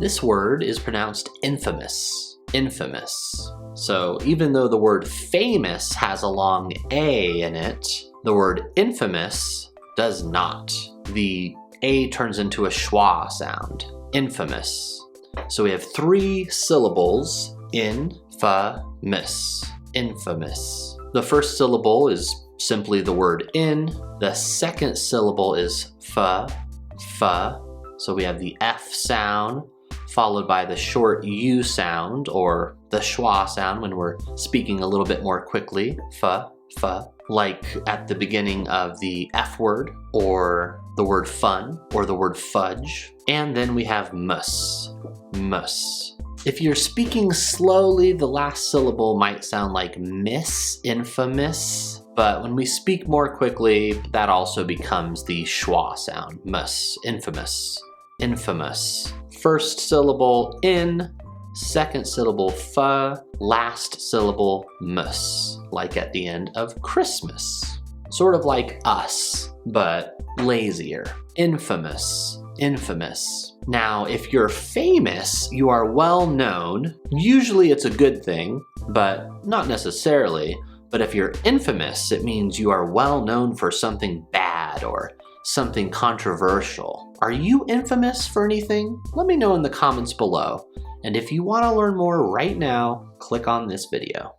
This word is pronounced infamous. Infamous. So even though the word famous has a long A in it, the word infamous does not. The A turns into a schwa sound. Infamous. So we have 3 syllables. Infamous. Infamous. The first syllable is simply the word in. The second syllable is fa. So we have the F sound followed by the short U sound, or the schwa sound when we're speaking a little bit more quickly. Fa. Like at the beginning of the F word, or the word fun, or the word fudge. And then we have mus. If you're speaking slowly, the last syllable might sound like miss, infamous. But when we speak more quickly, that also becomes the schwa sound. Mus, infamous, infamous. First syllable in, second syllable fa, last syllable mus, like at the end of Christmas. Sort of like us, but lazier. Infamous, infamous. Now, if you're famous, you are well known. Usually it's a good thing, but not necessarily. But if you're infamous, it means you are well known for something bad or something controversial. Are you infamous for anything? Let me know in the comments below. And if you want to learn more right now, click on this video.